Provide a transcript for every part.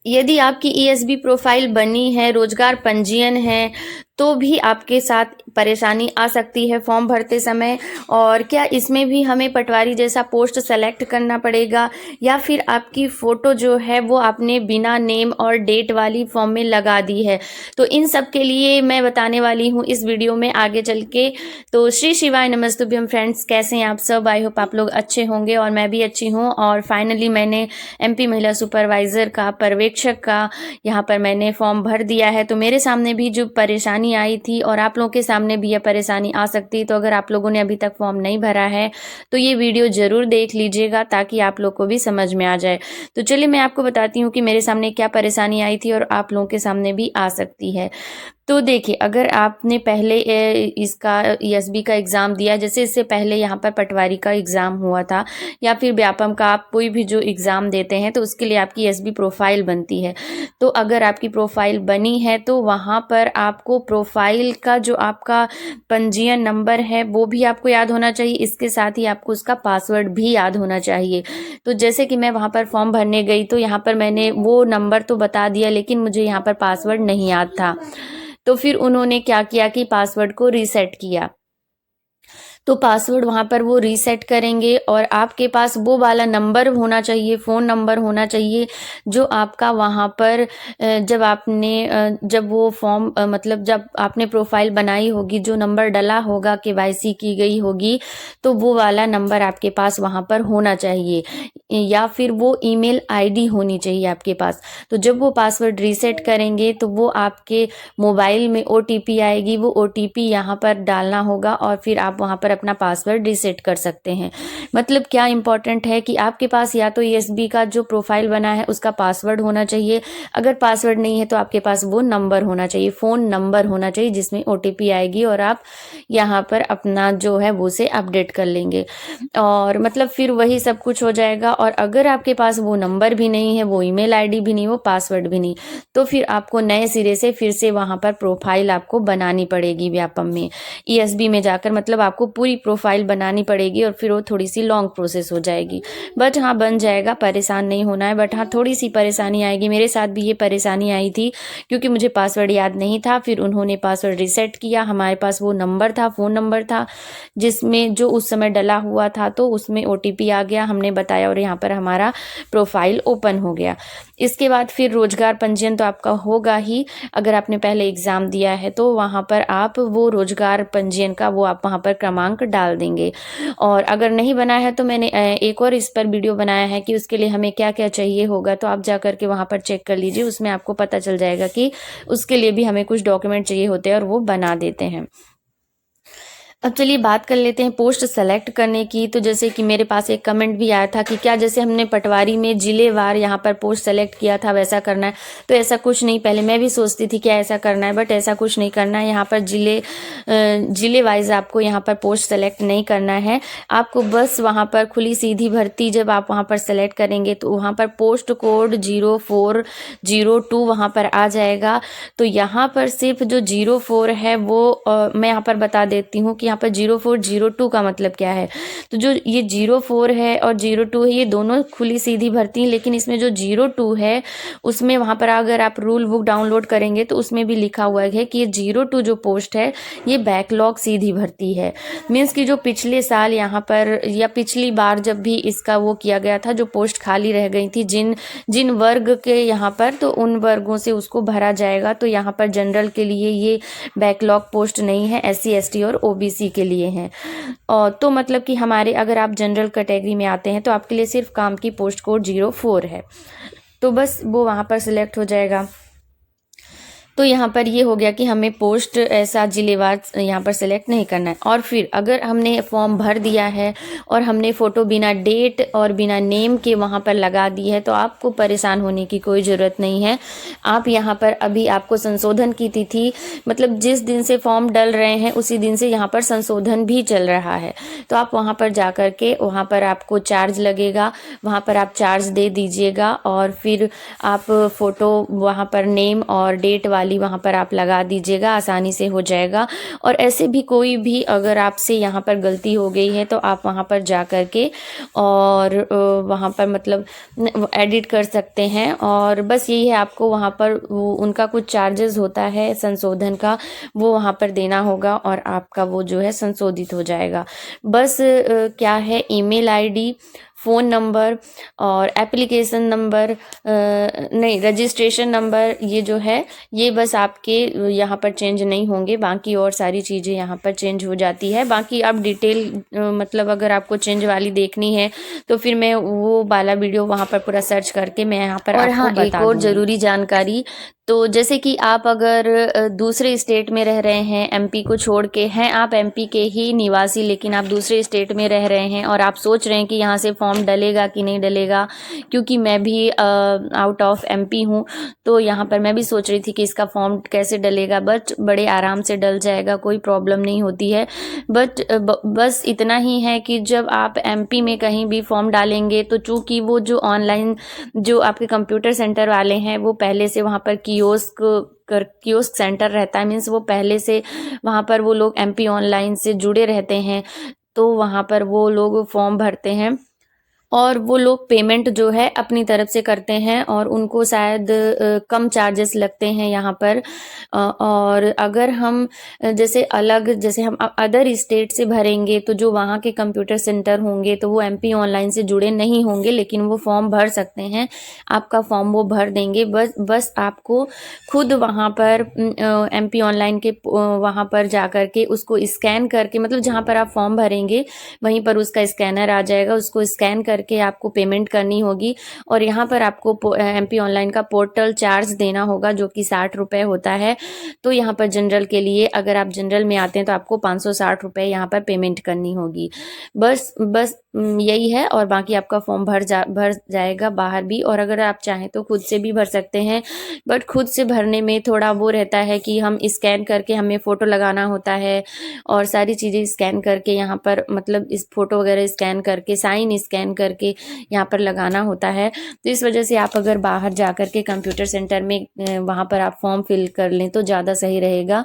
यदि आपकी ESB profile बनी है, रोजगार पंजीयन है, तो भी आपके साथ परेशानी आ सकती है फॉर्म भरते समय। और क्या इसमें भी हमें पटवारी जैसा पोस्ट सेलेक्ट करना पड़ेगा, या फिर आपकी फ़ोटो जो है वो आपने बिना नेम और डेट वाली फॉर्म में लगा दी है। तो इन सब के लिए मैं बताने वाली हूँ इस वीडियो में आगे चल के। तो श्री शिवाय नमस्तुभ्यम फ्रेंड्स, कैसे हैं आप सब? आई होप आप लोग अच्छे होंगे और मैं भी अच्छी हूँ। और फाइनली मैंने एमपी महिला सुपरवाइज़र का, पर्यवेक्षक का यहाँ पर मैंने फॉर्म भर दिया है। तो मेरे सामने भी जो परेशानी आई थी और आप लोगों के सामने भी यह परेशानी आ सकती है। तो अगर आप लोगों ने अभी तक फॉर्म नहीं भरा है तो ये वीडियो ज़रूर देख लीजिएगा, ताकि आप लोग को भी समझ में आ जाए। तो चलिए मैं आपको बताती हूँ कि मेरे सामने क्या परेशानी आई थी और आप लोगों के सामने भी आ सकती है। तो देखिए, अगर आपने पहले इसका ईएसबी का एग्ज़ाम दिया, जैसे इससे पहले यहाँ पर पटवारी का एग्ज़ाम हुआ था, या फिर व्यापम का आप कोई भी जो एग्ज़ाम देते हैं, तो उसके लिए आपकी ईएसबी प्रोफाइल बनती है। तो अगर आपकी प्रोफाइल बनी है तो वहाँ पर आपको प्रोफाइल का जो आपका पंजीयन नंबर है वो भी आपको याद होना चाहिए। इसके साथ ही आपको उसका पासवर्ड भी याद होना चाहिए। तो जैसे कि मैं वहाँ पर फॉर्म भरने गई तो यहाँ पर मैंने वो नंबर तो बता दिया, लेकिन मुझे यहाँ पर पासवर्ड नहीं याद था। तो फिर उन्होंने क्या किया कि पासवर्ड को रीसेट किया। तो पासवर्ड वहाँ पर वो रीसेट करेंगे और आपके पास वो वाला नंबर होना चाहिए, फ़ोन नंबर होना चाहिए, जो आपका वहाँ पर जब वो फॉर्म मतलब जब आपने प्रोफाइल बनाई होगी, जो नंबर डला होगा, केवाईसी की गई होगी, तो वो वाला नंबर आपके पास वहाँ पर होना चाहिए, या फिर वो ईमेल आईडी होनी चाहिए आपके पास। तो जब वो पासवर्ड रीसेट करेंगे तो वो आपके मोबाइल में ओटीपी आएगी, वो ओटीपी यहाँ पर डालना होगा और फिर आप वहाँ पर अपना पासवर्ड रीसेट कर सकते हैं। मतलब क्या इम्पोर्टेंट है कि आपके पास या तो ईएसबी का जो प्रोफाइल बना है उसका पासवर्ड होना चाहिए, अगर पासवर्ड नहीं है तो आपके पास वो नंबर होना चाहिए, फ़ोन नंबर होना चाहिए जिसमें ओटीपी आएगी और आप यहाँ पर अपना जो है वो उसे अपडेट कर लेंगे। और मतलब फिर वही सब कुछ हो जाएगा। और अगर आपके पास वो नंबर भी नहीं है, वो ईमेल आईडी भी नहीं, वो पासवर्ड भी नहीं, तो फिर आपको नए सिरे से फिर से वहाँ पर प्रोफाइल आपको बनानी पड़ेगी व्यापम में, ईएसबी में जाकर। मतलब आपको पूरी प्रोफाइल बनानी पड़ेगी और फिर वो थोड़ी सी लॉन्ग प्रोसेस हो जाएगी। बट हाँ, बन जाएगा, परेशान नहीं होना है। बट हाँ, थोड़ी सी परेशानी आएगी। मेरे साथ भी ये परेशानी आई थी, क्योंकि मुझे पासवर्ड याद नहीं था। फिर उन्होंने पासवर्ड रीसेट किया, हमारे पास वो नंबर था, फ़ोन नंबर था जिसमें जो उस समय डला हुआ था, तो उसमें ओटीपी आ गया, हमने बताया और यहाँ पर हमारा प्रोफाइल ओपन हो गया। इसके बाद फिर रोजगार पंजीयन तो आपका होगा ही। अगर आपने पहले एग्ज़ाम दिया है तो वहाँ पर आप वो रोजगार पंजीयन का वो आप वहाँ पर क्रमांक डाल देंगे। और अगर नहीं बना है तो मैंने एक और इस पर वीडियो बनाया है कि उसके लिए हमें क्या क्या चाहिए होगा, तो आप जा कर के वहाँ पर चेक कर लीजिए, उसमें आपको पता चल जाएगा कि उसके लिए भी हमें कुछ डॉक्यूमेंट चाहिए होते हैं और वो बना देते हैं। अब चलिए बात कर लेते हैं पोस्ट सेलेक्ट करने की। तो जैसे कि मेरे पास एक कमेंट भी आया था कि क्या जैसे हमने पटवारी में जिलेवार यहाँ पर पोस्ट सेलेक्ट किया था वैसा करना है। तो ऐसा कुछ नहीं, पहले मैं भी सोचती थी क्या ऐसा करना है, बट ऐसा कुछ नहीं करना है। यहाँ पर जिले वाइज आपको यहाँ पर पोस्ट सेलेक्ट नहीं करना है। आपको बस वहाँ पर खुली सीधी भर्ती जब आप वहाँ पर सेलेक्ट करेंगे तो वहाँ पर पोस्ट कोड 0402 वहाँ पर आ जाएगा। तो यहाँ पर सिर्फ जो 04 है वो मैं यहाँ पर बता देती हूँ कि यहाँ पर 0402 का मतलब क्या है। तो जो ये 04 है और 02 है, ये दोनों खुली सीधी भर्ती है, लेकिन इसमें जो 02 है उसमें वहाँ पर अगर आप रूल बुक डाउनलोड करेंगे तो उसमें भी लिखा हुआ है कि ये 02 जो पोस्ट है ये बैकलॉग सीधी भर्ती है। मीन्स कि जो पिछले साल यहाँ पर या पिछली बार जब भी इसका वो किया गया था, जो पोस्ट खाली रह गई थी जिन जिन वर्ग के यहाँ पर, तो उन वर्गों से उसको भरा जाएगा। तो यहाँ पर जनरल के लिए ये बैकलॉग पोस्ट नहीं है, SC ST और OBC के लिए हैं। और तो मतलब कि हमारे अगर आप जनरल कैटेगरी में आते हैं तो आपके लिए सिर्फ काम की पोस्ट कोड 04 है। तो बस वो वहाँ पर सिलेक्ट हो जाएगा। तो यहाँ पर ये हो गया कि हमें पोस्ट ऐसा जिलेवार यहाँ पर सेलेक्ट नहीं करना है। और फिर अगर हमने फॉर्म भर दिया है और हमने फ़ोटो बिना डेट और बिना नेम के वहाँ पर लगा दी है, तो आपको परेशान होने की कोई ज़रूरत नहीं है। आप यहाँ पर अभी आपको संशोधन की तिथि, मतलब जिस दिन से फॉर्म डल रहे हैं उसी दिन से यहाँ पर संशोधन भी चल रहा है। तो आप वहाँ पर जा कर के वहाँ पर आपको चार्ज लगेगा, वहाँ पर आप चार्ज दे दीजिएगा और फिर आप फ़ोटो वहाँ पर नेम और डेट वाली वाली वहाँ पर आप लगा दीजिएगा, आसानी से हो जाएगा। और ऐसे भी कोई भी अगर आपसे यहाँ पर गलती हो गई है तो आप वहाँ पर जा कर के और वहाँ पर मतलब एडिट कर सकते हैं। और बस यही है, आपको वहाँ पर उनका कुछ चार्जेस होता है संशोधन का, वो वहाँ पर देना होगा और आपका वो जो है संशोधित हो जाएगा। बस क्या है, ईमेल आईडी, फ़ोन नंबर और एप्लीकेशन नंबर, नहीं, रजिस्ट्रेशन नंबर, ये जो है ये बस आपके यहाँ पर चेंज नहीं होंगे, बाकी और सारी चीज़ें यहाँ पर चेंज हो जाती है। बाकी आप डिटेल मतलब अगर आपको चेंज वाली देखनी है तो फिर मैं वो वाला वीडियो वहाँ पर पूरा सर्च करके मैं यहाँ पर और आपको हाँ, एक और ज़रूरी जानकारी, तो जैसे कि आप अगर दूसरे स्टेट में रह रहे हैं, एमपी को छोड़ के हैं, आप एमपी के ही निवासी लेकिन आप दूसरे स्टेट में रह रहे हैं और आप सोच रहे हैं कि यहाँ से फॉर्म डलेगा कि नहीं डलेगा, क्योंकि मैं भी आउट ऑफ एमपी हूँ, तो यहाँ पर मैं भी सोच रही थी कि इसका फॉर्म कैसे डलेगा, बट बड़े आराम से डल जाएगा, कोई प्रॉब्लम नहीं होती है। बट बस इतना ही है कि जब आप एमपी में कहीं भी फॉर्म डालेंगे तो चूँकि वो जो ऑनलाइन जो आपके कंप्यूटर सेंटर वाले हैं वो पहले से वहाँ पर कियोस्क सेंटर रहता है, मीन्स वो पहले से वहाँ पर वो लोग एमपी ऑनलाइन से जुड़े रहते हैं, तो वहाँ पर वो लोग फॉर्म भरते हैं और वो लोग पेमेंट जो है अपनी तरफ से करते हैं और उनको शायद कम चार्जेस लगते हैं यहाँ पर। और अगर हम जैसे हम अदर स्टेट से भरेंगे तो जो वहाँ के कंप्यूटर सेंटर होंगे तो वो एमपी ऑनलाइन से जुड़े नहीं होंगे, लेकिन वो फॉर्म भर सकते हैं, आपका फॉर्म वो भर देंगे। बस आपको खुद वहाँ पर एमपी ऑनलाइन के वहाँ पर जा कर के उसको स्कैन करके, मतलब जहाँ पर आप फॉर्म भरेंगे वहीं पर उसका स्कैनर आ जाएगा, उसको स्कैन करके आपको पेमेंट करनी होगी। और यहाँ पर आपको एमपी ऑनलाइन का पोर्टल चार्ज देना होगा जो कि 60 रुपये होता है। तो यहाँ पर जनरल के लिए, अगर आप जनरल में आते हैं तो आपको 560 रुपये यहाँ पर पेमेंट करनी होगी। बस यही है, और बाकी आपका फॉर्म भर जाएगा बाहर भी, और अगर आप चाहें तो खुद से भी भर सकते हैं। बट खुद से भरने में थोड़ा वो रहता है कि हम स्कैन करके हमें फ़ोटो लगाना होता है और सारी चीज़ें स्कैन करके यहाँ पर मतलब इस फ़ोटो वगैरह स्कैन करके, साइन स्कैन करके यहाँ पर लगाना होता है। तो इस वजह से आप अगर बाहर जा कर के कंप्यूटर सेंटर में वहाँ पर आप फॉर्म फिल कर लें तो ज़्यादा सही रहेगा।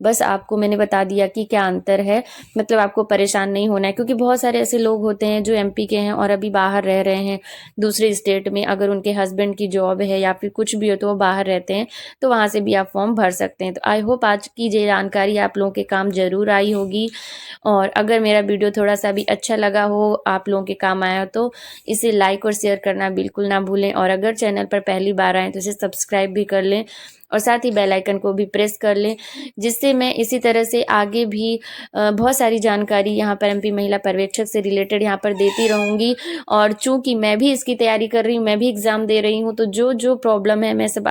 बस आपको मैंने बता दिया कि क्या अंतर है, मतलब आपको परेशान नहीं होना है, क्योंकि बहुत सारे ऐसे लोग होते हैं जो एमपी के हैं और अभी बाहर रह रहे हैं दूसरे स्टेट में, अगर उनके हस्बैंड की जॉब है या फिर कुछ भी हो तो वो बाहर रहते हैं, तो वहाँ से भी आप फॉर्म भर सकते हैं। तो आई होप आज की ये जानकारी आप लोगों के काम ज़रूर आई होगी, और अगर मेरा वीडियो थोड़ा सा भी अच्छा लगा हो, आप लोगों के काम आया हो, तो इसे लाइक और शेयर करना बिल्कुल ना भूलें। और अगर चैनल पर पहली बार आएँ तो इसे सब्सक्राइब भी कर लें और साथ ही बेल आइकन को भी प्रेस कर लें, जिससे मैं इसी तरह से आगे भी बहुत सारी जानकारी यहाँ पर एमपी महिला पर्यवेक्षक से रिलेटेड यहाँ पर देती रहूँगी। और चूँकि मैं भी इसकी तैयारी कर रही हूँ, मैं भी एग्ज़ाम दे रही हूँ, तो जो प्रॉब्लम है मैं सब